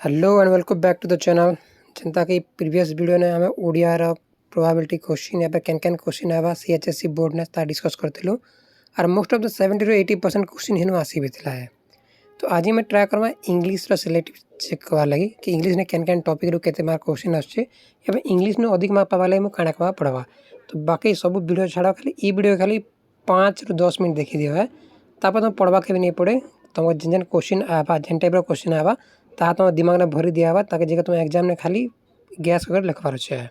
Hello and welcome back to the channel. जनता की previous video ने आम ओडिया प्रोबेबिलिटी क्वेश्चन या कैन कैन क्वेश्चन आवा सीएचएससी बोर्ड ने डिस्कस करथिलु और most of the 70 to 80% question हिनु आसी भी थिला है। तो आज मैं ट्राई करमा इंग्लिश रो सिलेक्टिव चेक करवा लगी कि इंग्लिश ने कैन कैन टॉपिक रो केते मार्क क्वेश्चन आछे या इंग्लिश नो अधिक मार्क पावा लगी मु काना कवा पड़वा। तो बाकी सब वीडियो छाड़ा खाली ई वीडियो खाली 5 ରୁ 10 मिनट देखि दियो है तापर तुम पढ़वा के भी नहीं पड़े तुम जेन जेन क्वेश्चन आवा जेन टाइप रो क्वेश्चन आवा ता तुम दिमाग में भरी दिया ताकि जगह तुम एग्जाम में खाली गैस कर लिखवार अच्छे है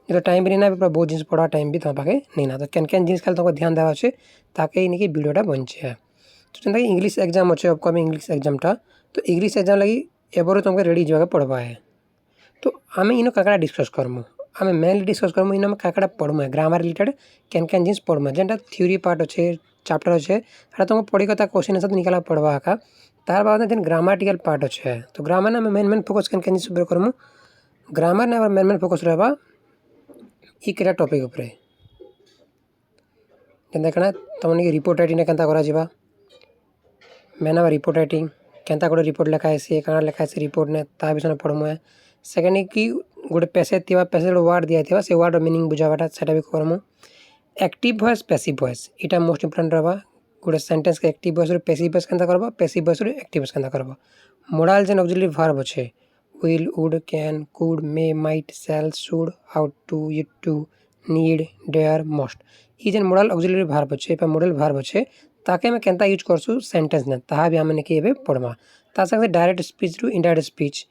तो टाइम भी नहीं ना बहुत जिन पढ़ा टाइम भी तुम पाखे नहीं ना तो कैन कैन जिन खाली तुमको ध्यान देवा अच्छे ताकि नहीं कि वीडियोटा बनचे है। तो जनता इंग्लिश एग्जाम अच्छे अपकमिंग इंग्लिश एग्जामटा तो इंग्लिश एग्जाम लगी एबार तुमको रेडी जावा पढ़वा है। तो आम इन काकड़ा डिस्कस करमु आम मेनली डिस्कस करमु इन काकड़ा पढ़मु ग्रामर रिलेटेड कैन कैन जिन पढ़मु जेनटा थ्योरी पार्ट अच्छे चैप्टर अच्छे तुमको पढ़ी कथा क्वेश्चन सब निकाला पढ़वा का तार बाद जेन ग्रामाटिकल पार्ट अच्छे तो ग्रामर ने मेन मेन फोकस कैन कैन जिन करमु ग्रामर ने मेन फोकस रहबा ई केटा टॉपिक उपरे जेनता कना तुमने रिपोर्ट राइटिंग केनता करा जिबा मेन आवर रिपोर्ट राइटिंग केनता गोटे रिपोर्ट लिखा है काना लिखा है रिपोर्ट ने ता विषय पढ़मु है। सेकेंड कि गोटे पैसेज थी पैसेज वार्ड दिया थी से वार्ड मीनिंग बुझावाटा सेटा भी करमु। एक्टिव वॉइस पैसिव वॉइस इटा मोस्ट इंपोर्टेंट रहबा गोटे सेंटेंस के एक्टिव वॉइस रो पैसिव वॉइस केनता करबा पैसिव वॉइस रो एक्टिव वॉइस केनता करबा। मोडाल जेन ऑक्सिलरी वर्ब अच्छे will would can could may might shall should ought to used to need dare must ई जेन मोडाल ऑक्सिलरी वर्ब अच्छे मोडल वर्ब अच्छे ताके मैं केनता यूज करसु सेंटेंस ने ताहा भी हमने के एबे पढ़मा ता संगे डायरेक्ट स्पीच रु इनडायरेक्ट स्पीच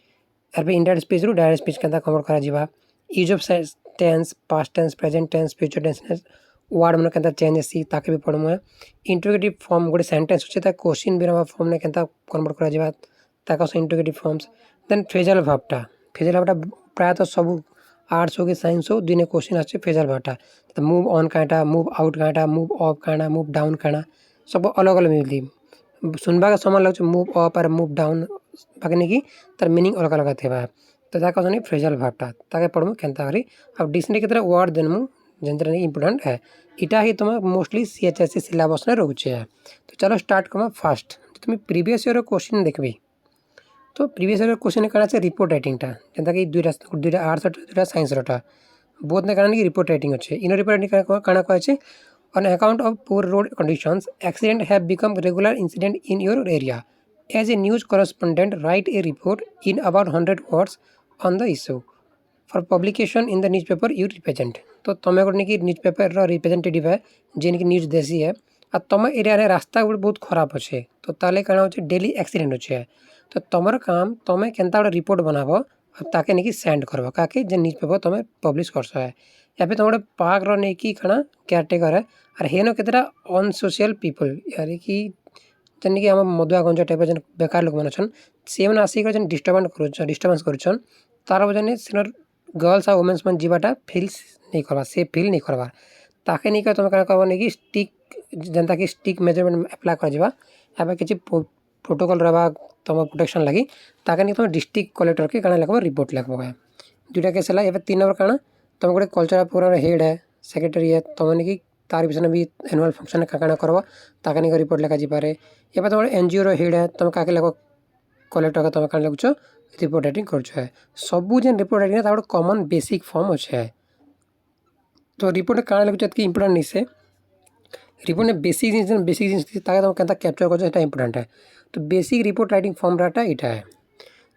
एबे इनडायरेक्ट स्पीच रु डायरेक्ट स्पीच केनता कवर करा जिबा। Use of tense past tense present tense future tense word मन केनता चेंज सी ताके भी पढ़मु है। इंटरोगेटिव फॉर्म गोटे सेंटेंस होचे ता क्वेश्चन बिना फॉर्म ने केनता कन्वर्ट करा जिबा ताका से इंटरोगेटिव फॉर्म्स। देन फ्रेजल वर्बटा प्राय तो सब आर्ट्स हो कि साइंस हो दिने क्वेश्चन आछे फ्रेजल वर्बटा तो मूव ऑन काटा मूव आउट काटा मूव अप काना मूव डाउन काना सब अलग अलग मिलती सुनबा का समय लगे मूव अप और मूव डाउन बाकी कि तार मीनिंग अलग अलग थे तो ताका सनी फ्रेजल वर्बटा ताके पढ़मु केनता करी अब डिक्शनरी केतरा वर्ड देनमु जेनता इंपोर्टेंट है इटा ही तुम मोस्टली सीएचएससी सिलेबस में रोचे है। तो चलो स्टार्ट करमा फास्ट तुम प्रीवियस ईयर क्वेश्चन देखबी तो प्रीवियस ईयर क्वेश्चन करा से रिपोर्ट राइटिंगटा जेनता कि दुईटा आर्ट्स और दुईटा साइंस रोटा बोथ ने कारण कि रिपोर्ट राइटिंग अच्छे इन रिपोर्ट राइटिंग काना कहे on account of poor road conditions accident have become regular incident in your area as a news correspondent write a report in about 100 words on the issue for publication in the newspaper you represent. तो तुम्हें गोटे कि news paper representative है जेन की news देसी है और तुम एरिया रे रास्ता गोटे बहुत खराब अच्छे तो ताले काना होचे डेली एक्सीडेंट अच्छे तो तुम काम तुम्हें केनता गोटे रिपोर्ट बनाब और ताके नहीं सेंड करब काके जे न्यूज पेपर तुम्हें पब्लिश करस है या फिर तुम गोटे पार्क रो नहीं कि काना केयरटेकर है और हेन केतटा अनसोशियल पीपल यानी कि जेन कि आम मधुआ गंजा टाइप जेन बेकार लोक मैंने अच्छन से मैंने आसिक जेन डिस्टर्बांस करुन तार वजह से गर्ल्स और वुमेन्स मन जीवाटा फिल्स नहीं करवा से फील नहीं करवा ताके नहीं तुम क्या कहब नहीं कि स्टिक जनता कि स्टिक मेजरमेंट अप्लाई कर जावा या किसी प्रोटोकॉल रहा तुम प्रोटेक्शन लगी ताके नहीं तुम डिस्ट्रिक्ट कलेक्टर के काना लिखब रिपोर्ट लिखब है दुटा केस है या 3 नंबर काना तुम गोटे कल्चरल प्रोग्राम हेड है सेक्रेटरी है तुम कि तार विषय भी एनुअल फंक्शन काना करब ताके नहीं रिपोर्ट लिखा जापे या तुम एनजीओ रो हेड है तुम क्या लिख कलेक्टर का तुम क्या लिखुच रिपोर्ट राइटिंग कर सबू जेन रिपोर्ट राइटिंग गोटे कॉमन बेसिक फॉर्म अच्छे तो रिपोर्ट काना लिखुच कि इंपोर्टेंट नहीं से रिपोर्ट ने बेसिक जिन तुम क्या कैप्चर कर इंपोर्टेंट है। तो बेसिक रिपोर्ट राइटिंग फॉर्मटा यहाँ है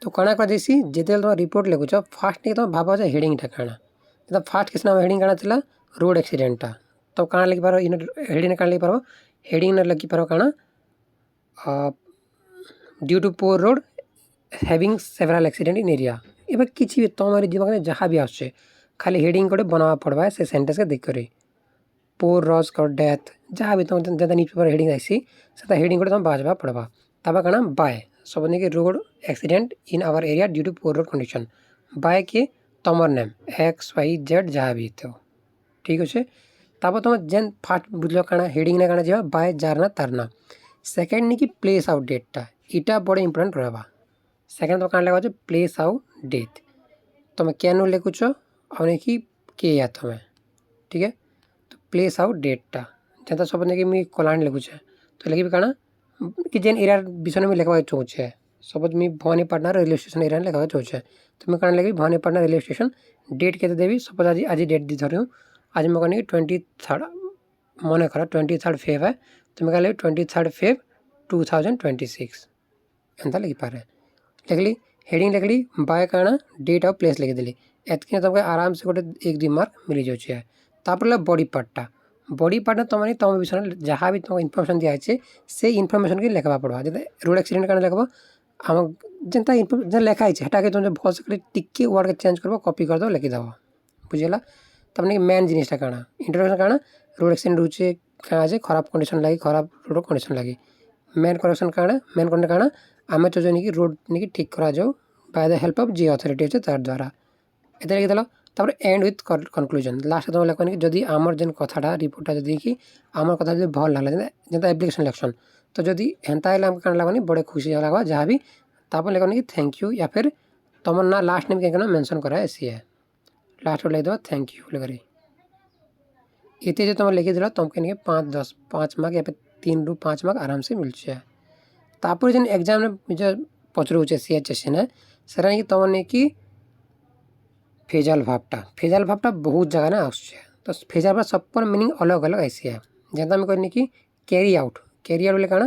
तो काना कर जैसी जिते तुम रिपोर्ट लिखुच फास्ट नहीं तुम भाव हेडिंगटा काना फास्ट किस नाम हेडिंग काना थिला रोड एक्सीडेंटा तो काना लिखि पार हेडिंग काना लिखि पार हेडिंग लिखि पार काना due to poor road having several accident in area एवं किसी भी तुम दिमाग में जहाँ भी आसे खाली हेडिंग गोटे बनावा पड़वा से सेंटेंस के देख कर पोर रस कर डेथ जहाँ भी तुम जब न्यूज पेपर हेडिंग आसी से हेडिंग गोटे तुम बाजवा पड़वा तब काना बाय सब कि road accident in our area due to poor road condition by किए तुमर नेम XYZ जहाँ भी तो ठीक अच्छे तब तुम जेन फास्ट बुझल काना हेडिंग ने काना जा बाय जारना तारना। सेकेंड नहीं कि प्लेस आउट डेटा इटा बड़े इंपोर्टेंट रहा सेकेंड तुम क्या लिखा प्लेस आउट डेट तुम क्या लिखुच और कि किए तुम्हें ठीक है तो प्लेस आउट डेटा जहाँ सब नहीं कि मुझे कलाण लिखुचे तो लिखी काना कि जेन एरिया विषय में लिखा चाहूचे सपोज मी भवानीपाटना रेलवे स्टेशन एरिया लेखा चाहे तो मैं कण लगे भवानीपाटना रेलवे स्टेशन डेट के देवी सपोज आज आज डेट दी धरू आज मैं कौन 23rd मन कर 23rd फेब है तो मैं लगे 23rd फेब 2026 एंता लिखिपारे लिखली हेडिंग लिखली बाय काଣା डेट और प्लेस लिखिदेली एतके तुमको आराम से गोटे 1-2 मार्क मिल जाए तापर बॉडी पार्टा तुम तुम विषय जहाँ भी तुमको इनफर्मेशन दिखाई से इनफर्मेशन के लिखा पड़ा जैसे रोड एक्सीडेंट कारण लिखब आम जेनता इनफर्मेशन लिखाई है तुम भल से टिके वर्ड के चेंज कर कॉपी करदे लिखिदेव बुझेगा तमें मेन जिनिसटा काଣା इंट्रोडक्शन काଣା रोड एक्सीडेंट रोचे क्या खराब कंडीशन लगी खराब रोड कंडीशन लगी मेन करेक्शन काଣା मेन कंडीशन काଣା आम चाहते कि रोड नहीं ठीक करा जाओ by the help of the authority अच्छे तार द्वारा ये लिखिदेल तापर एंड विथ कनक्लूजन लास्ट तुम लिखो कि जदि आमर जेन कथाटा रिपोर्टा जदि कि आमर कथा जो भल लगला जेनता एप्लिकेशन इलेक्शन तो जदि हेन्ता क्या लगनी बड़े खुशी लगा जहाँ भी तापर लिखो कि थैंक यू या फिर तुम ना लास्ट नेम क्या मेंशन करा सी है लास्ट लिख देव थैंक यू लिख ये जो तुम लिखिदेल तुमको 5 मार्क या फिर 3 ରୁ 5 मार्क आराम से मिल जाए तापर जेन एग्जाम जो पचरूचे सीएचएस ने सेटा नहीं तुमने कि फेजल भावटा बहुत जगह ना आसुचे तो फेजल भाव सब पर मीनिंग अलग अलग ऐसी है जेनता आम कहनी कि कैरी आउट बोले काଣା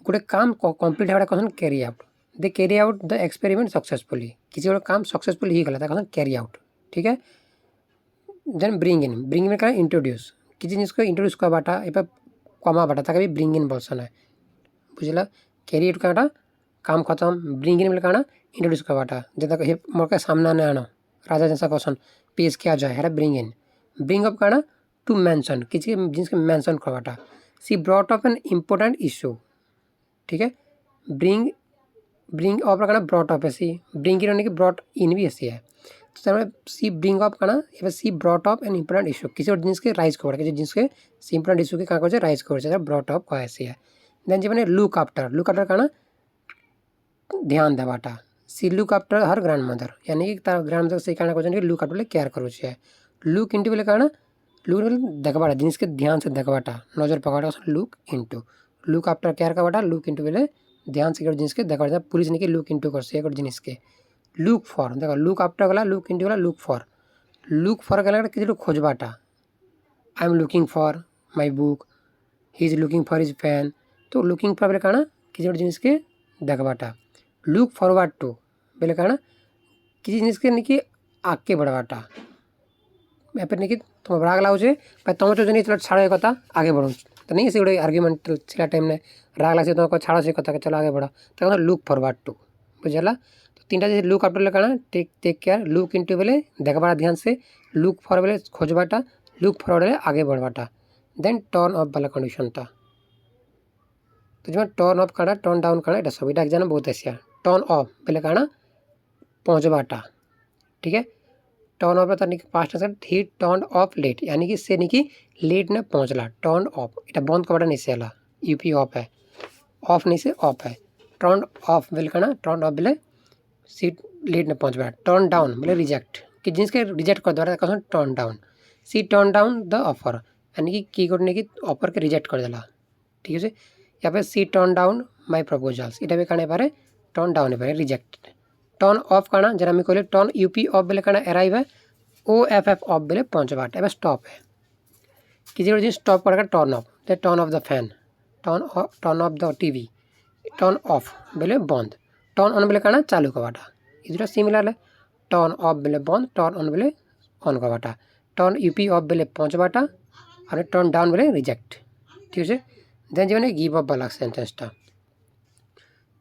गोटे काम कंप्लीट होगा कहन carry out they carry out the experiment successfully किसी गोटे काम सक्सेसफुल ही गला कहन कैरी आउट ठीक है देन ब्रिंग इन काଣା इंट्रोड्यूस किसी जिनिस को इंट्रोड्यूस करवाटा ए कमा बाटा ताकि भी ब्रिंग इन बोलसन है बुझला कैरी आउट काटा काम खत्म ब्रिंग इन काଣା इंट्रोड्यूस करवाटा जेता मोर के सामना ने आनो राजा जैसा क्वेश्चन पेश किया जाए है ब्रिंग अप काଣା टू मेंशन किसी जिनिस के मेंशन करवाटा सी brought up an important issue ठीक है ब्रिंग अप काଣା ब्रॉट अप है सी ब्रिंग इन कि ब्रॉट इन भी ऐसी है तो सी ब्रिंग अप काଣା या सी brought up an important issue किसी जिनिस के राइज करवा किसी जिनिस के सी इम्पोर्टेंट इश्यू के क्या राइज कर ब्रॉट अप कह ऐसी है देन जी मैंने लुक आफ्टर काଣା ध्यान देवाटा she look after her grandmother यानी कि तार ग्रैंड मदर से कहना क्वेश्चन लुक आफ्टर केयर करुचे लुक इंटू बोले काଣା लुक देखवाटा जिनिस के ध्यान से देखवाटा नजर पकड़ा लुक आफ्टर केयर करवाटा लुक इंटू बोले ध्यान से जिनिस के देखवाटा पुलिस नहीं कि लुक इंटू कर जिनिस के लुक फॉर देखो लुक आफ्टर गला लुक इंटू गला लुक फॉर गला किसी खोजबाटा I am looking for my book he is looking for his fan तो लुकिंग फॉर बोले काଣା किसी जिनिस के देखवाटा लुक फॉरवर्ड टू बोले काଣା किसी जिनिस के नहीं कि आगे बढ़वाटा या फिर नहीं कि तुम राग लागे भाई तुम जो चलो छाड़ कथा आगे बढ़ो तो नहीं से गोटे आर्ग्यूमेंट छा टाइम में राग लगे तुम छाड़ से कथा चलो आगे बढ़ो तो लुक फॉरवर्ड टू बुझला तो 3टा जैसे लुक आफ्टर काଣା टेक केयर लुक इंटू बोले देखवाटा ध्यान से लुक फॉर बोले खोजबाटा लुक फॉरवर्ड बोले आगे बढ़वाटा देन टर्न अफ वाला कंडीशनटा तो जो टर्न अफ काଣା टर्न डाउन काଣା ये सब एग्जाम बहुत ऐसा टर्न अफ बोले काଣା पहुँचवाटा ठीक है टर्न अफ तार पास्ट ही टर्न अफ लेट यानी कि से नहीं कि लेट ने पहुँचला टर्न अफ ये बंद करवाटा नहीं से यूपी अफ है अफ नहीं से अफ है टर्न अफ बोले काଣା टर्न अफ बोले सी लेट ने पहुँचवा टर्न डाउन बोले रिजेक्ट कि जिनिस के रिजेक्ट कर द्वारा कहते turn down she turn down the offer यानी कि करने की ऑफर के रिजेक्ट कर देला ठीक है या फिर सी टर्न डाउन माय प्रपोजल्स इटा भी काଣା पारे टर्न डाउन है पारे रिजेक्ट टर्न ऑफ काଣା जरा मैं कहले टर्न यूपी ऑफ बोले काଣା अराइव है ओ एफ एफ ऑफ बोले पहुँचवाट एवं स्टॉप है किसी जिन स्टॉप कर turn off the fan turn off the TV turn off बोले बंद टर्न ऑन बोले काଣା चालू करवाटा ये सिमिलर है टर्न ऑफ बोले बंद टर्न ऑन बोले on Karwata turn UP of बोले पहुँचवाटा और टर्न डाउन बोले रिजेक्ट ठीक है देन जो गिव अप वाला सेंटेंसटा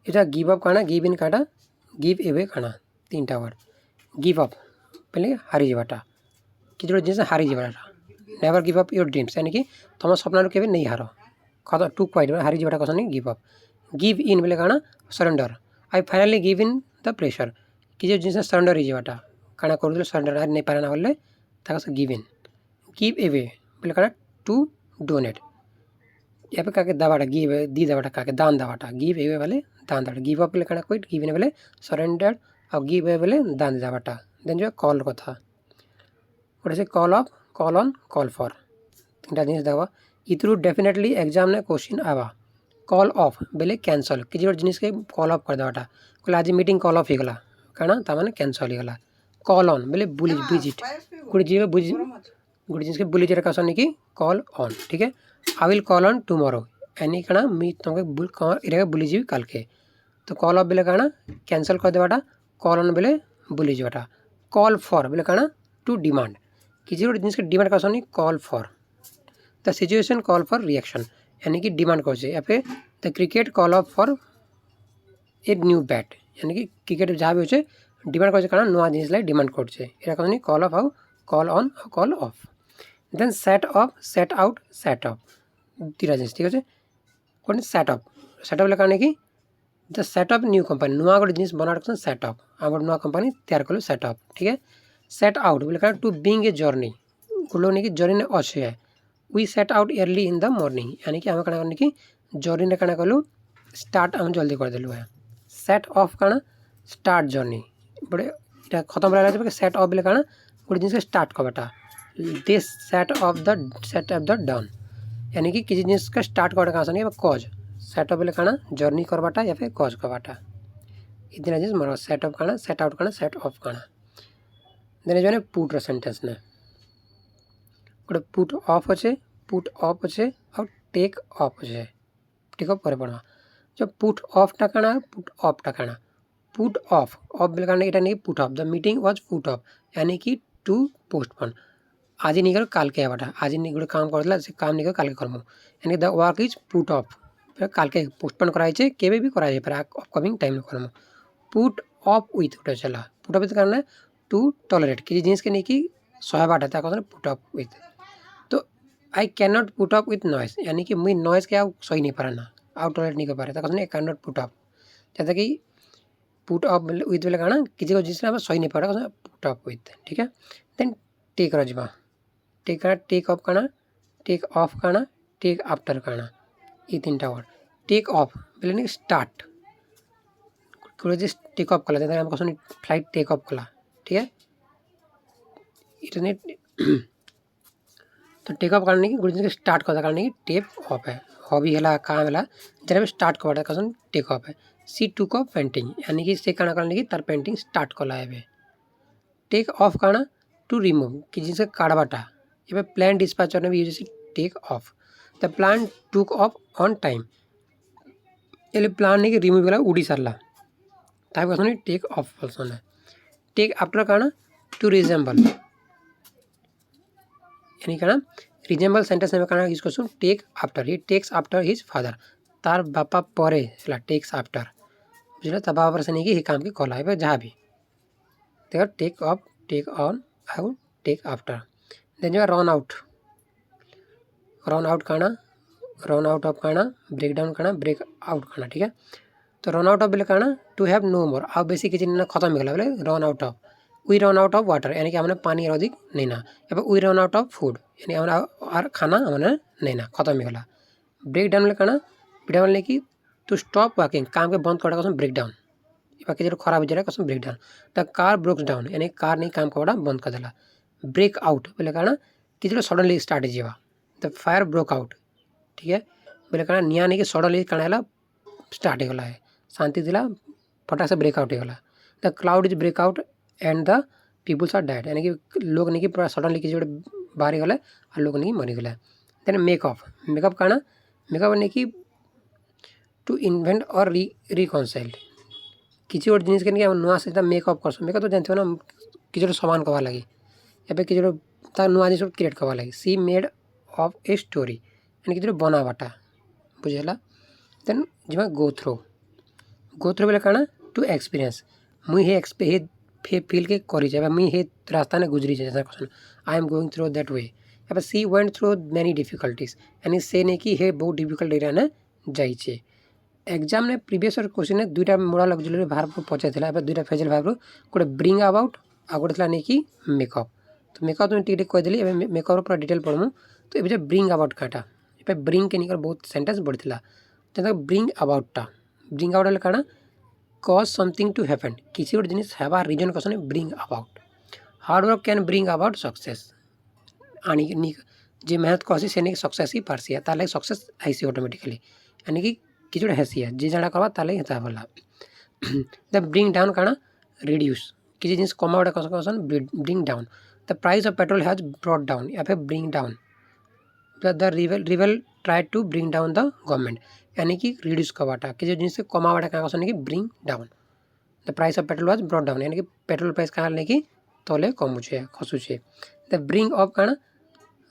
ये गिव अप काଣା गिव इन काटा गिव एवे काଣା 3टा वर्ड गिव अप बोले हारी जावाटा किसी जिन हारी जावाटा never give up your dreams यानी कि तुम स्वप्न के नहीं हार खत टू क्वाइट हारी जावाटा कस नहीं गिव अप गिव इन बोले काଣା surrender I finally give in the pressure किसी जिन सरेंडर हो जावाटा काଣା कर सरेंडर नहीं पारे ना बोले गिव इन गिव एवे बोले काଣା टू डोनेट या फिर काके दवाटा गिव दी दवाटा काके दान दवाटा गिव एवे वाले दान दवाटा गिव अप बोले काଣା क्विट गिव इन बोले सरेंडर और गिव एवे बोले दान दवाटा देन जो कॉल कथा गोटे से call up call on call for 3टा जिनिस देखा इतरू डेफिनेटली एग्जाम ने क्वेश्चन आवा कॉल ऑफ बेले कैंसल किसी गोटे जिनिस के कॉल ऑफ कर देवाटा कहले आज मीटिंग कॉल ऑफ होगला काना तामाने कैंसल होगला कॉल ऑन बेले बुली विजिट गोटे जीव गोटे जिनिस के बुली जेटा कहसन कि कॉल ऑन ठीक है I will call on tomorrow यानी काना मी तुमके इरा बुली जीवी काल के तो कॉल ऑफ बेले काना कैंसल कर देवाटा कॉल ऑन बेले बुली जीवाटा कॉल फॉर बेले काना टू डिमांड किसी गोटे जिनिस के डिमांड कहसन call for the situation call for reaction यानी कि डिमांड कर या फिर the cricket call off for a new bat यानी कि क्रिकेट जहाँ भी हो डिमांड कर नुआ जिनिस लाई डिमांड कर कॉल ऑफ आउ call on call off then set off set out set off दुटा जिनिस ठीक है कौन सेट ऑफ कारण कि the set off new company नुआ गोटे जिनिस बना सेट ऑफ आम गोटे नुआ कंपनी तैयार कलु सेट ऑफ ठीक है सेट आउट बोले कारण टू बीइंग ए जर्नी गोटे लोग नहीं कि जर्नी ने अच्छे है we set out early in the morning यानी कि आम कण कि जर्नी ने कण कलु स्टार्ट आम जल्दी करदेलु है सेट ऑफ कण स्टार्ट जर्नी बड़े खत्म रहा सेट ऑफ बोले कण गोटे जिनिस स्टार्ट करवाटा this set off the done यानी कि किसी जिनिस का स्टार्ट करवाटा कहाँ से कज सेट ऑफ बोले कण जर्नी करवाटा या फिर कज करवाटा इतना जिनिस मार सेट ऑफ कण सेट आउट कण सेट ऑफ कण देन जो पुट सेंटेंस ने गोटे पुट ऑफ अच्छे और टेक ऑफ अच्छे टेक ऑफ पर पढ़ा जो पुट ऑफटा काना पुट ऑफटा काना पुट ऑफ बोले कारण ये नहीं put off the meeting was put off यानी कि टू पोस्टपोन आज नहीं करो काल के आवाटा आज नहीं गोटे काम करला से काम नहीं करो काल के करमु यानी the work is put off काल के पोस्टपोन कराई केबे भी कराई पर अपकमिंग टाइम में करमु पुट ऑफ विथ गोटे चला पुट ऑफ कारण टू टॉलरेट किसी जिनिस के नहीं कि सहबाटा था कहते पुट ऑफ विथ तो I can not put off with noise यानी कि मुई नॉइस के सही नहीं पारा आउ टॉलरेट नहीं कर पारे कहते I can not put off जैसे कि पुट ऑफ विथ बोले कारण किसी को जिसने हम सही नहीं पारा पुट ऑफ विथ ठीक है देन टेक रजवा टेक टेक ऑफ काना टेक ऑफ काना टेक आफ्टर काना ये तीन वर्ड टेक ऑफ बोले नहीं स्टार्ट टेक ऑफ कला जैसे हम फ्लाइट टेक ऑफ कला ठीक है इंटरनेट तो टेक ऑफ कारण कि गोटे जिनिस स्टार्ट करता कारण कि टेक ऑफ है हॉबी है काम है जरा स्टार्ट करवाटा कहसन टेक ऑफ है सी टुक ऑफ पेंटिंग यानी कि से कारण कि तार पेंटिंग स्टार्ट कला है टेक ऑफ कारण टू रिमूव कि जिनिस काढ़वाटा ये प्लान डिस्पैचर में भी use take off the plan took off on time ये प्लान नहीं कि रिमूव गला उड़ी सारा ताकि कहसन टेक ऑफ बोलसन है टेक आफ्टर कारण टू रिजेम्बल यानी क्या रिजेम्बल सेंटेंस में कारण यूज कर take after he takes after his father तार बापा पर टेक्स आफ्टर बुझल तार बापा से नहीं कि काम के कला है जहाँ भी देखो टेक ऑफ टेक ऑन आउ टेक आफ्टर देन जो रन आउट काना रन आउट ऑफ काना ब्रेक डाउन काना ब्रेक आउट काना ठीक है तो रन आउट ऑफ बोले काना टू हैव नो मोर आउ बेसी किसी खत्म हो गला बोले run out of we run out of water यानी कि हमने पानी अधिक नहीं ना या फिर we run out of food यानी हमारा खाना हमने नहीं ना खत्म हो गला ब्रेक डाउन बोले काना ब्रेक डाउन कि टू स्टॉप वर्किंग काम के बंद करवाटा कसम ब्रेक डाउन बाकी जो खराब हो जाए कसम break down the car brokes down यानी कार नहीं काम करवाटा बंद कर देला ब्रेक आउट बोले कारण किसी सडनली स्टार्ट हो द फायर ब्रोक आउट ठीक है बोले कारण निया नहीं कि सडनली काण स्टार्ट हो गला है शांति दिला फटाक से ब्रेक आउट हो गला the cloud is break out and the peoples are dead यानी कि लोग नहीं कि पूरा सडनली किसी गोटे बाहरी गला और लोग नहीं मरी गला देन मेकअप मेकअप कारण मेकअप नहीं कि टू इन्वेंट और रिकनसाइल किसी गोटे जिनिस के नुआ से मेकअप कर मेकअप तो जानते हो ना किसी गोटे सामान करवा लगी या फिर किसी गोटे नुआ जिनिस क्रिएट करवा लगी सी मेड ऑफ ए स्टोरी यानी कि बनावाटा बुझेला देन जिमा गो थ्रो बोले कारण टू एक्सपीरियंस मुई हे फील के करी मुई हे रास्ता ने गुजरी जैसा question I am going through that way या she went through many difficulties यानी से नहीं कि हे बहुत डिफिकल्ट एरिया ने जाइए एग्जाम ने प्रीवियस क्वेश्चन ने दुईटा मोराल ऑक्सिलरी वर्ब पचार दुईटा फ्रेजल वर्ब गोटे ब्रिंग अबाउट आ गोटे नहीं कि मेकअप तो मेकअप तो टिके कहीदेली मेकअप पूरा डिटेल पढ़मु तो ये ब्रिंग अबाउट काटा ये ब्रिंग के निकर बहुत सेंटेंस बढ़ता जैसे ब्रिंग अबाउटा ब्रिंग आउट कारण कज समथिंग टू हैपन किसी गोटे जिनिस हेबा reason question bring about hard work can bring about success आनी जे मेहनत करसी से नहीं सक्सेस ही पारसी तार सक्सेस आईसी ऑटोमेटिकली यानी कि किसी गोटे हेसी जे जहाँ करवा ताले हिता भला द ब्रिंग डाउन काଣା रिड्यूस किसी जिनिस कमा गोटे कहसन bring down the price of petrol has brought down या फिर ब्रिंग डाउन द रिवेल try to bring down the government यानी कि रिड्यूस करवाटा किसी जिनिस कमावाटा क्या कहसन कि bring down the price of petrol was brought down यानी कि पेट्रोल प्राइस क्या कि तले कमुचे खसुचे द ब्रिंग ऑफ काଣା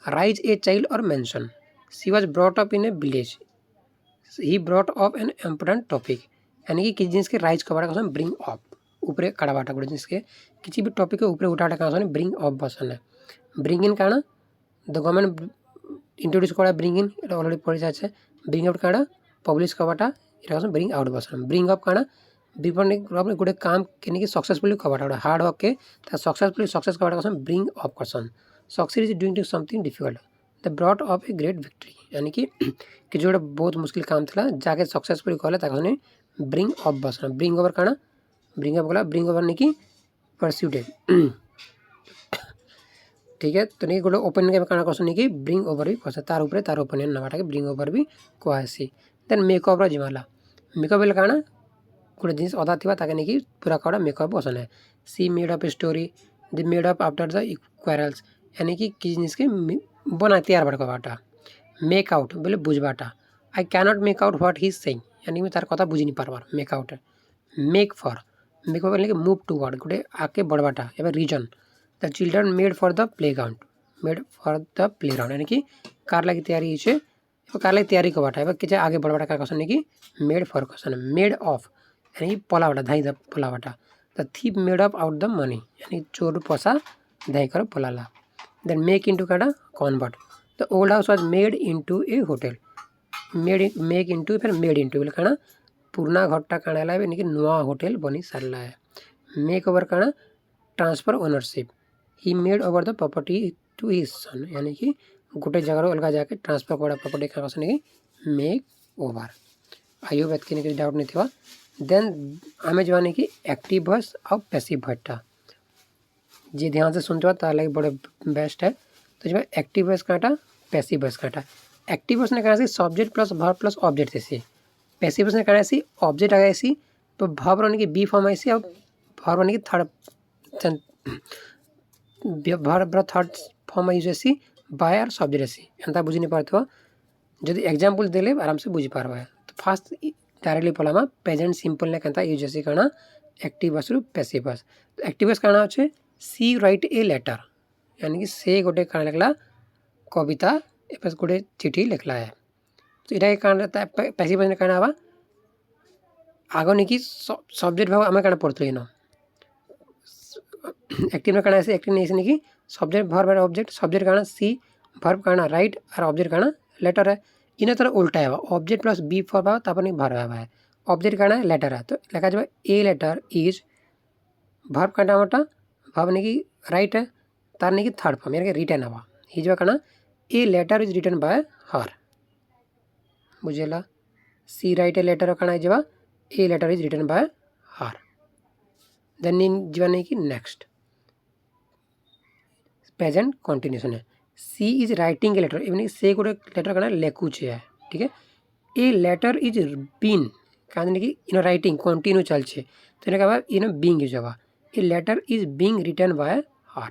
राइज ए चाइल्ड और mention she was brought up in a village he brought up an important topic यानी कि किसी जिनिस के राइज करवाटा कहसन ब्रिंग अप ऊपरे काढ़ावाटा गोटे जिनिस के किसी भी टॉपिक के ऊपरे उठाटा कहसन ब्रिंग अप बसन है ब्रिंग इन काଣା द गवर्नमेंट इंट्रोड्यूस करा ब्रिंग इन এটা অলরেডি পড়ে যাচ্ছে ব্রিং আউট কাଣା পবলিশ করবাটা এটা হচ্ছে ব্রিং আউট বসন ব্রিং আপ কাଣା বিপণী গোটে কাম কেনিকি सक्सेसफुली करवाटा गोटे हार्ड वर्क के सक्सेसफुली सक्सेस करवाटा कहसन ब्रिंग अप करसन success is doing something difficult the brought up a great victory यानी कि गोटे बहुत मुश्किल काम था जाके सक्सेसफुली कले कहने ब्रिंग अप बसन ब्रिंग ओवर काଣା ब्रिंग अप गला ब्रिंग ओवर नहीं कि परस्यूट ठीक है तो नहीं गोटे ओपिनियन के काଣା कहसन कि ब्रिंग ओवर भी कहसे तार ऊपर तार ओपिनियन नवाटा के ब्रिंग ओवर भी कहसी देन मेकअप जिमाला मेकअप बेले काଣା गोटे जिनिस अदा थी नहीं कि पूरा कड़ा मेकअप बसन है सी made up story the made up after the quarrels यानी कि किसी जिनिस के बना तैयार बड़ करवाटा मेक आउट बोले बुझवाटा I cannot make out what he is saying यानी कि तार कथा बुझी नहीं पारबार मेक आउट मेक फॉर बोले कि मूव टूवर्ड गोटे आके बढ़वाटा या reason the children made for the playground यानी कि कार लगी तैयारी है कार लगी तैयारी करवाटा किसी आगे बढ़वाटा क्या कहसन कि मेड फॉर कहसन मेड ऑफ यानी कि पलावाटा धाई पलावाटा the thief made up out the money यानी चोर पैसा धाई कर पलाला देन मेक इंटू काटा convert the old house was made into a hotel make into फिर मेड इंटू बोले काଣା पुराना घरटा काଣା है यानी कि नुआ होटेल बनी सारा है मेक ओवर काଣା transfer ownership he made over the property to his son यानी कि गोटे जगह अलग जाके ट्रांसफर करा प्रॉपर्टी क्या कहसन कि मेक ओवर आई होप एतके किसी डाउट नहीं था देन आम जाने कि एक्टिव वॉइस और पैसिव वॉइसटा जी ध्यान से सुनते हो तार लगे बड़े बेस्ट है तो जब एक्टिव वॉइस काटा पैसिव वॉइस काटा एक्टिव वॉइस ने कहा subject plus verb plus object ऐसी पैसिव वॉइस ने कहा ऑब्जेक्ट आ गया ऐसी तो वर्ब रहने की बी फॉर्म ऐसी और वर्ब रहने की थर्ड थर्ड फॉर्म यूज ऐसी बाय और सब्जेक्ट ऐसी एंता बुझी नहीं पाते हो जब एग्जाम्पल देले आराम से बुझी पार्बा तो फास्ट डायरेक्टली पढ़ामा प्रेजेंट सिंपल ने कहता यूज ऐसी कहना एक्टिव वॉइस रु पैसिव वॉइस तो एक्टिव वॉइस कहना अच्छे सी राइट ए लेटर यानी कि से गोटे काଣା लिखला कविता एपस गोटे चिठी लिखला है तो इटा काଣା रहता है पैसिव वॉइस ने कहना हवा आगो नहीं कि सब्जेक्ट भाव आम क्या पढ़ते न एक्टिव में कहना ऐसे एक्टिव नहीं कि सब्जेक्ट वर्ब और ऑब्जेक्ट सब्जेक्ट कहना सी वर्ब कहना राइट और ऑब्जेक्ट कहना लेटर है इन्हें तरह उल्टा है ऑब्जेक्ट प्लस बी फॉर भाव तब नहीं भर है ऑब्जेक्ट कहना है लेटर है तो लिखा जाए ए लेटर इज वर्ब कहना मोटा भाव नहीं कि राइट है तार नहीं कि थर्ड फॉर्म यानी कि रिटर्न हवा ही जो कहना a letter is written by her बुझेला सी राइट ए लेटर कहना जब a letter is written by her then जीवा नहीं कि नेक्स्ट प्रेजेंट कंटिन्यूशन है she is writing a letter इवन से गोटे लेटर कहना लेखुचे है ठीक है ए लेटर इज बीन कहते कि इन राइटिंग कंटिन्यू चलছে तो इन्हें कहा इन बीइंग यूज हवा a letter is being written by her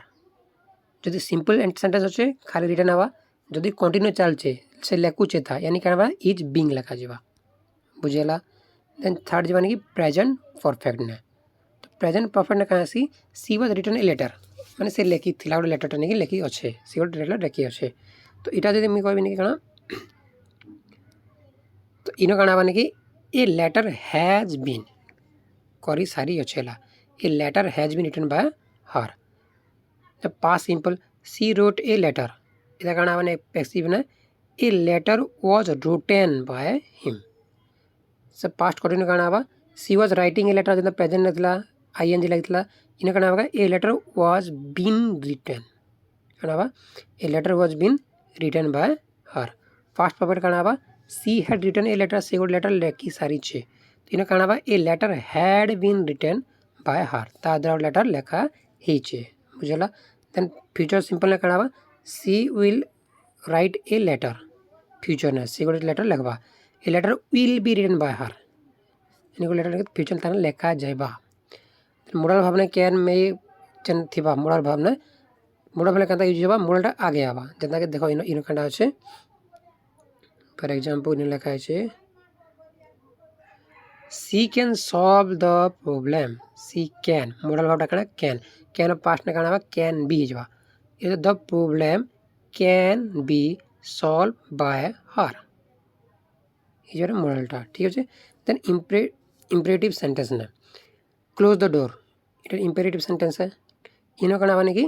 যদি সিম্পল সেন্টেন্স হচ্ছে খালি রিটেন হওয়া যদি কন্টিনিউ চলছে সে লেখুছে था यानी क्या हवा इज बीइंग लिखा जावा बुझेला देन थर्ड जीवा कि प्रेजेंट परफेक्ट ने तो प्रेजेंट परफेक्ट ने कहा she was written a letter माने से लेखी थिला गोटे लेटरटा नहीं लेखी अच्छे सी गोटे लेटर लेखी अच्छे तो इटा जब मुझे कहबी क्या तो इन क्या हवा कि ए लेटर हैज बीन करी सारी अच्छेला a letter has been written by her the past simple she wrote a letter इधर क्या हवा पैसिव ने a letter was written by him सब पास्ट कंटिन्यू क्या हवा she was writing a letter जो प्रेजेंट नहीं आईएनजी लगी इन क्या हवा a letter was been written क्या हवा a letter was been written by her past perfect क्या हवा she had written a letter से गोटे लेटर लेखी सारी है तो इन क्या हवा a letter had been written by her ताद्वारा लेटर लेखा ही बुझेला देन फ्यूचर सिंपल ने क्या हवा she will write a letter future ने सी गोटे लेटर लिखवा a letter will be written by her एनिको लेटर फ्यूचर ताने लेखा जाइबा मोडल भावना कैन मे चेन थिबा मोडल भावना केनता यूज होबा मोडलटा आगे आबा जेंता के देखो इन कांडा আছে फॉर एग्जांपल इन लेखा আছে she can solve the problem she can modal भावटा कना can पास्ट ने काना can be हिजबा ये the problem can be solved by her हिजरे मोडलटा ठीक আছে देन imperative sentence ने close the door এটা imperative sentence है इनो काना माने कि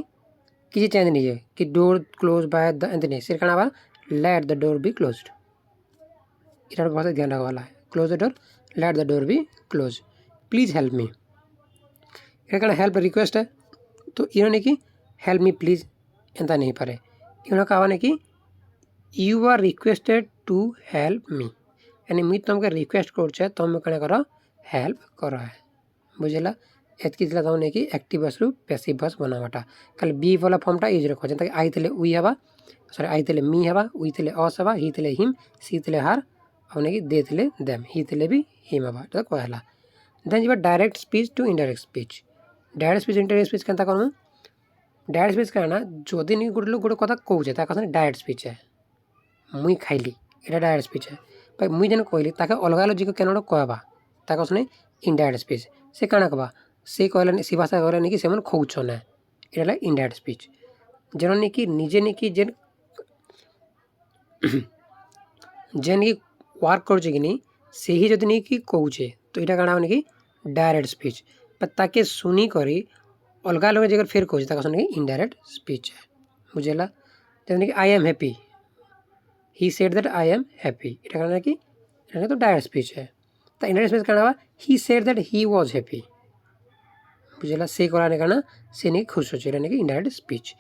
किसी चेंज नहीं है कि door close by the Anthony सिर काना बा let the door be closed इधर बहुत ध्यान रखने वाला है close the door let the door be close please help me इधर काना हेल्प रिक्वेस्ट है तो इन्होंने कि हेल्प मी प्लीज एंता नहीं पारे इन्होंने कहा ने कि you are requested to help me यानी मी तुमको रिक्वेस्ट करछे तुम कने करो हेल्प करो है बुझला एतकी दिला तमने कि एक्टिव बस रु पैसिव बस बनावाटा खाली बी वाला फॉर्मटा यूज रखो जेंता आई थले उई हबा सॉरी आई थले मी हबा उई थले अस हबा ही थले हिम सी थले हार हमने कि दे थले देम ही थले भी हिम हबा तो कहला देन जिबा direct speech to indirect speech direct speech indirect speech केनता करमु डायरेक्ट स्पीच काना जदि नि गुटे लोक गुटे कथा कहउछे ता कहने डायरेक्ट स्पीच है मुई खाइली एटा डायरेक्ट स्पीच है भाई मुई जने कहली ताके अलगा लॉजिक केन कहबा ता कहने इनडायरेक्ट स्पीच से काना कहबा से कहला सी भाषा कहला कि से मन खौछ ना एटा इनडायरेक्ट स्पीच जेन कि निजे नि कि जेन जेन कि वर्क करछे कि नहीं से ही जदि नहीं कि कहूचे तो एटा काना माने कि डायरेक्ट स्पीच पर ताके सुनी करी अलगा लोग जगह फिर कहूचे ता कहने कि इनडायरेक्ट स्पीच है बुझेला जैसे कि आई am happy he said that I am happy एटा काना कि एटा तो डायरेक्ट स्पीच है ता इनडायरेक्ट स्पीच काना ही said that he was happy बुझेला से कराने काना से नहीं खुश होचे एटा कि इनडायरेक्ट स्पीच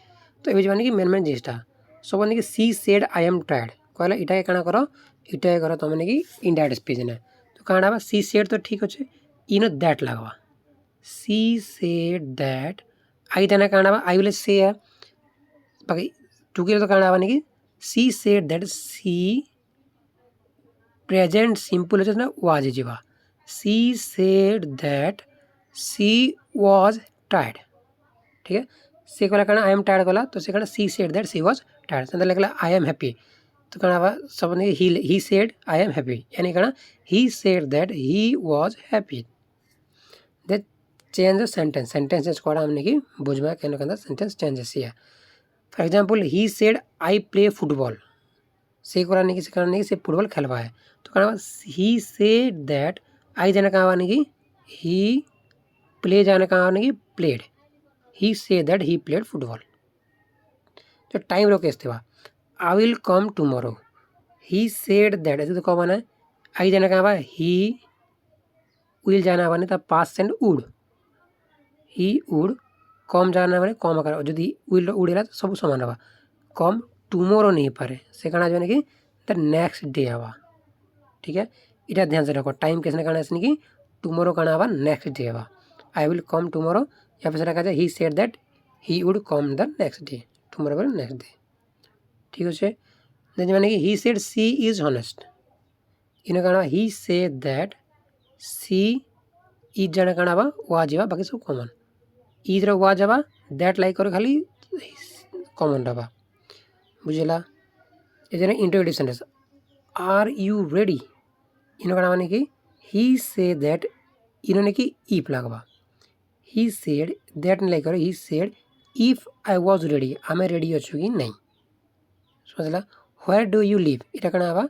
तो ए बुझबानी कि मेन जिनिसटा सब माने कि she said I am tired कहला इटा काना करो इटा करो तो माने कि इनडायरेक्ट स्पीच ना तो काना बा सी सेड तो ठीक होचे इनो दैट लागवा सी सेड दैट आई तना काना बा आई विल से है बाकी टू के तो काना बा कि she said that she present simple होचे ना वाज जीवा she said that she was tired ठीक है से कहला काना आई एम टायर्ड कहला तो से कहना she said that she was tired सेंदा लिखला आई एम हैप्पी तो कहना बा सब ने he said I am happy यानी कहना he said that he was happy they change the sentence sentences कोडा हमने की बुझमा केन कंदा सेंटेंस चेंजेस या for example he said I play football से कराने की से करने की से फुटबॉल खेलवा है तो कहना ही सेड दैट आई जाने कहा वाने की ही प्ले जाने कहा वाने की played he say that he played football जो टाइम रोके इस्तेवा I will come tomorrow he said that ऐसे तो कब आना है आई जाने कहा बा ही विल जाना वाने ता past and would he would कम जाना माने कम आकार यदि विल उड़ेला तो सब समान हवा कम टुमारो नहीं पारे से कहना जो कि द नेक्स्ट डे हवा ठीक है इटा ध्यान से रखो टाइम किसने कहना है कि टुमारो कहना हवा नेक्स्ट डे हवा आई विल कम टुमारो या फिर रखा जाए he said that he would come the next day tomorrow पर नेक्स्ट डे ठीक है देन माने कि he said she is honest इने कहना he said that she is जाने कहना हवा वा जीवा बाकी सब कॉमन इधर वा जावा दैट लाइक करे खाली कॉमन रहा बुझेला ये जने interrogative sentence are you ready इनो कहना माने कि ही से दैट इन्होंने कि इफ लगवा ही सेड दैट नहीं लाइक करे he said if I was ready आमे रेडी अच्छु कि नहीं समझला व्हेयर डू यू लिव इटा कहना हवा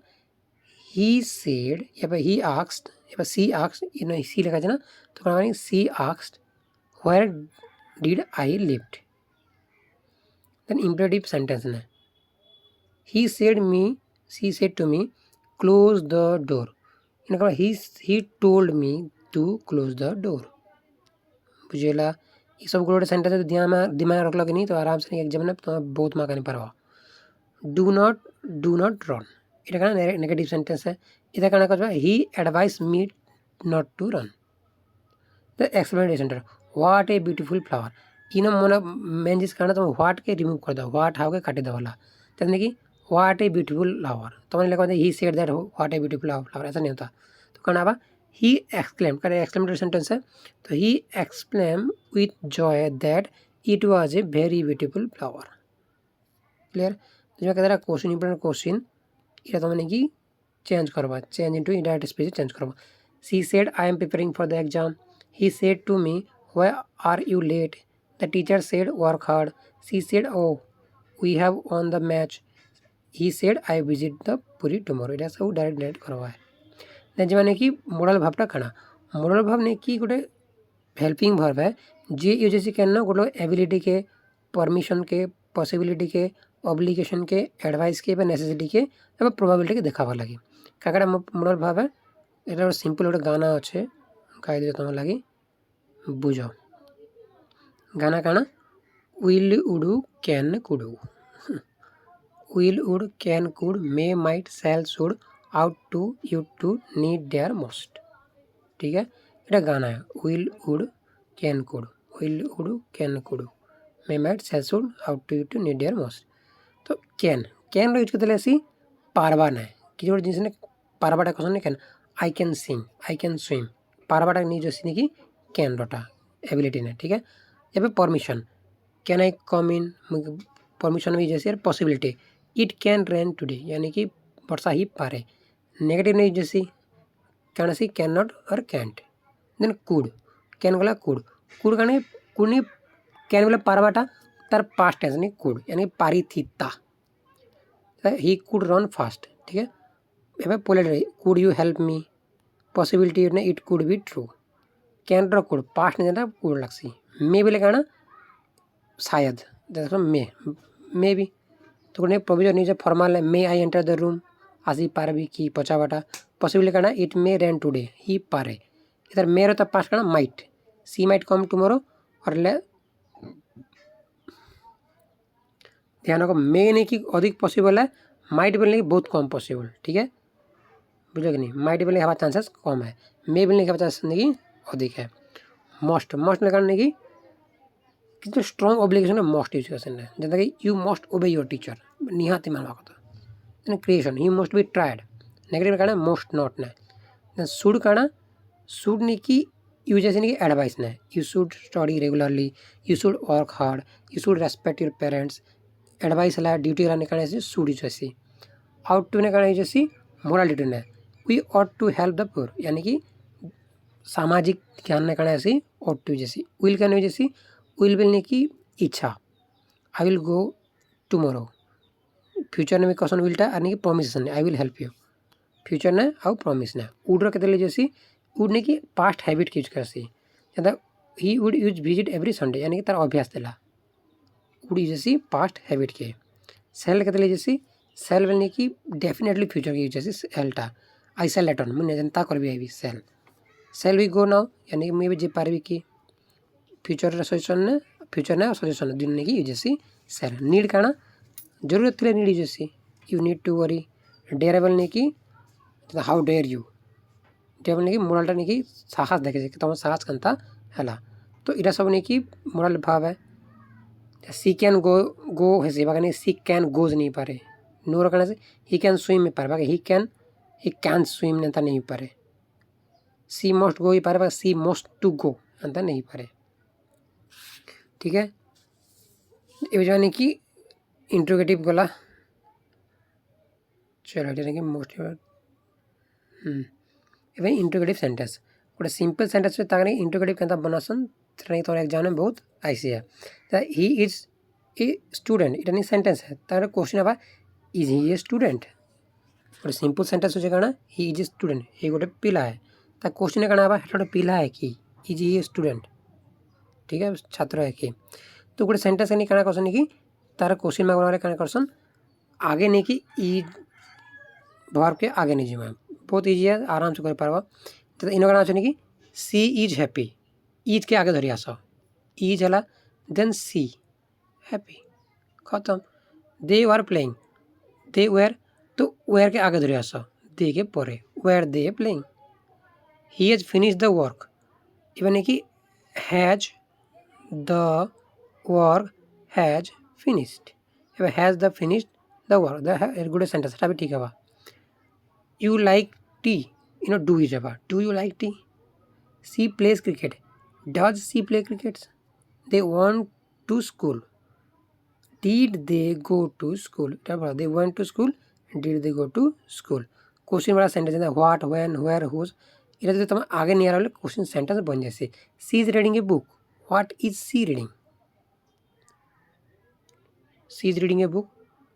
ही सेड या फिर ही आस्क्ड या फिर सी आस्क्ड इनो सी लिखा है ना तो कहना माने she asked where did I lived then imperative sentence ने he said to me close the door इन कहा he told me to close the door बुझेला ये सब गोटे सेंटेंस दिमाग रखल कि नहीं तो आराम से एग्जाम में तो बहुत मार्क नहीं पारवा डू नॉट रन इटा कहना नेगेटिव सेंटेंस है इधर कहना कहवा he advise me not to run the explanation what a beautiful flower इन मन मेन जिस कहना तुम व्हाट के रिमूव कर दो व्हाट हाउ के काटे दो वाला कि व्हाट ए ब्यूटीफुल फ्लावर, तो मैंने लिखा he said that what a beautiful flower, ऐसा नहीं होता। तो कहना आवा ही एक्सक्लेम, करे एक्सक्लेमेटरी सेंटेंस है, तो he exclaim with joy that it was a very beautiful flower. Clear? जो कहते क्वेश्चन इंपोर्टेंट क्वेश्चन এটা তো মানে কি চেঞ্জ করবা, চেঞ্জ ইনটু ইনডাইরেক্ট স্পিচে চেঞ্জ করবা। She said I am preparing for the exam, he said to me why are you late, the teacher said work hard, she said oh we have won the match, he said I visit the Puri tomorrow. এটা সব direct করবা है। Then जो माने कि moral भावटा काना, moral भाव ने कि गोटे हेल्पिंग भाव है जे यूज कैन ना गोटे एबिलिटी के, परमिशन के, पॉसिबिलिटी के, ऑब्लिगेशन के, एडवाइस के, नेसेसिटी के, प्रोबाबिलिटी के देखावा लगे। क्या मोरल भाव है, ये सिंपल गोटे गाना अच्छे गाई दे तुम लगी बुझ। गाना काना will would can could, will would can could may might shall should ought to यू टू नीड देयर मोस्ट। ठीक है, ये गाना है will would can could, will would can could may might shall should ought to यू to need dare must. तो can use करते ऐसी पारवा ना कि जो जिन पारवाटा question can, I can sing, I can swim, पारवाटा नहीं जो सी कि कैन रोटा एबिलिटी ने। ठीक है, या फिर permission, can I come in, permission भी जैसे possibility, it can rain today यानी कि वर्षा ही पारे, नेगेटिव नहीं जैसी कैन सी कैन नॉट और कैंट। देन कुड, कैन गला कुड, कुड का कुड नहीं, कैन बोला पारवाटा तार पास्ट टेंस नहीं कुड यानी पारी थी ता, ही कुड रन फास्ट। ठीक है, एवं पोलेटरी could you help me, possibility ने it could be true, can रो कुड पास्ट नहीं जाता कुड लगसी, मे बोले कहना शायद, देखो मे भी तो कोने प्रोविजन नहीं फॉर्मल है, मे आई एंटर द रूम, आसी पारबी की पचावाटा, पॉसिबली कहना इट मे रेन टुडे, ही पारे, इधर मे रहता पास्ट कहना माइट, सी माइट कम टुमारो, और ले ध्यान रखो मे नहीं कि अधिक पॉसिबल है, माइट बोलने की बहुत कम पॉसिबल। ठीक है, बुझे कि नहीं, माइट बोलने के चांसेस कम है, मे बोलने के चांसेस नहीं अधिक है। मस्ट, मस्ट करने की कितने स्ट्रॉन्ग ऑब्लिगेशन है मस्ट यूज करते हैं, जैसा कि you must obey your teacher, निहाती मानवा कथा। Then creation, he must be tried, negative कहना मोस्ट नॉट ना। देन शुड कहना, शुड नहीं कि यूज जैसे नहीं कि एडवाइस ना, you should study regularly, you should work hard, you should respect your parents, advice है ड्यूटी रहने कहना जैसे शुड यूज जैसी, आउट टू ने कहना जैसी मोरालिटी ने, we ought to help the poor यानी कि सामाजिक ज्ञान ने कहना ऐसी ऑट टू जैसी, विल कहने जैसी विल बोलने की इच्छा, I will go tomorrow, future ने भी क्वेश्चन विलटा यानी कि प्रॉमिस ने, I will help you, future ने आउ प्रॉमिस ने, वुड रखे जैसी वुड ने कि पास्ट हैबिट यूज करसी, जैसे he would use visit every Sunday यानी कि तार अभ्यास देला, वुड यूज जैसी पास्ट हैबिट के। सेल कहते जैसी सेल बोलने की डेफिनेटली फ्यूचर के यूज जैसी सेलटा, आई सेल लेटर मुझे जनता कर भी I shall, shall we go now यानी कि मैं भी जी पारबी कि फ्यूचर सजेशन ने, फ्यूचर ने सजेशन दिन ने कि यूज सेल। नीड कहना जरूरत थी need use, you need to worry, डेरेबल ने कि हाउ डेयर यू, डेरेबल ने कि मोरालटा नहीं कि साहस देखे तुम साहस करता है, तो इटा सब नहीं कि मोराल भाव है। सी कैन गो, गो है बाकी सी कैन गोज नहीं पारे, नोर कहना से ही कैन स्विम में पारे बाकी ही कैन स्विम ने नहीं पारे, सी मस्ट गो ही पारे बाकी सी मस्ट टू गो अंत नहीं पारे। ठीक है, ये जाने कि इंट्रोगेटिव गला चलो ये मोस्ट इंट्रोगेटिव सेंटेंस गोटे सिंपल सेंटेंस इंट्रोगेटिव के बनासन तो एग्जाम में बहुत आईसी है। ही इज ए स्टूडेंट इटा नहीं सेंटेंस है, तार क्वेश्चन आवा इज ही ए स्टूडेंट, गोटे सिंपल सेंटेंस हो कहना ही इज ए स्टूडेंट, ये गोटे पिला है, तार क्वेश्चन कहना आवा गोटे पिला है कि इज ही ए स्टूडेंट। ठीक है, छात्र है कि, तो गोटे सेंटेंस नहीं कहना क्वेश्चन कि तार क्वेश्चन में कहना क्वेश्चन आगे नहीं कि ई वर्ब के आगे नहीं जीवा, बहुत इजी है आराम से कर पार्बा। तो इन कहना कि सी इज हैप्पी, इज के आगे धरी आस, इज है देन सी हैप्पी खत्म। They were playing, they were तो वेयर के आगे धरी आस, दे के परे were they playing. He has finish the work, even कि has the work has finished, has the finished the देखो गुड सेंटेंस भी ठीक है। You like tea do is do you like tea. She plays cricket, does she play cricket. They want to school, did they go to school. They went to school, did they go to school. Question वाला sentence है what, when, where, whose. এটা যদি তোমার আগে নিয়ে আসলে question sentence বন যাচ্ছে। She is reading a book, what is she reading. She is reading a book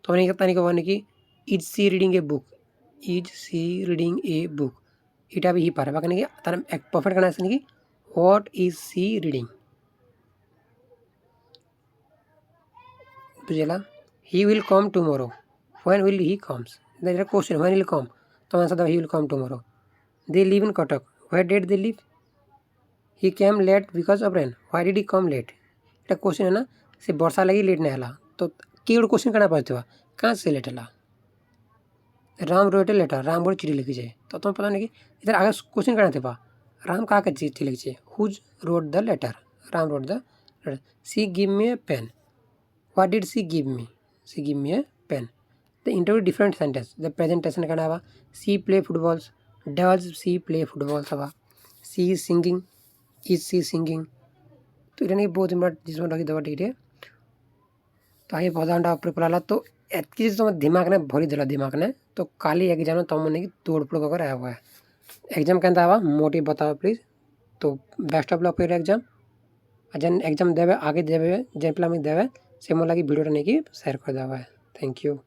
তো মানে তানি কবানি কি is she reading a book, is she reading a book. এটা भी ही पारे बाकी नहीं तार एक परफेक्ट करना है कि व्हाट इज सी रीडिंग। बुझेला। He will come tomorrow, when will he comes. That is a question, when will come तो answer the he will come tomorrow. They live in Cuttack, where did they live. He came late because of rain, why did he come late. এটা question है ना, से वर्षा लगी late नहीं हला तो किए गोटे क्वेश्चन करना पड़ता कहाँ से लेट हला। Ram wrote a letter, Ram बोले चिठी लिखी है तो तुम पता नहीं कि इधर आगे क्वेश्चन करना थे राम कहाँ के चिठी लिखी है, whose wrote the letter, Ram wrote the letter. She give me a pen, what did she give me, she give me a pen. The interview different sentence the presentation करना हवा। She play footballs, does she play footballs हवा। She is singing, is she singing. तो इटा नहीं बहुत important जिसमें रखी देवा ठीक है। तो आइए प्रधानटा उपरे पढ़ाला तो एतकी तुम दिमाग ने भरी देला दिमाग ने तो काली एग्जाम तुम नहीं तोड़फोड़ कर आया हुआ है। एग्जाम कहता हवा मोटिव बताओ प्लीज। तो best of luck for exam. जेन एग्जाम देवे आगे देवे जेन पे देवे से मोला भिडियो नहीं कि शेयर कर देवा है। Thank you.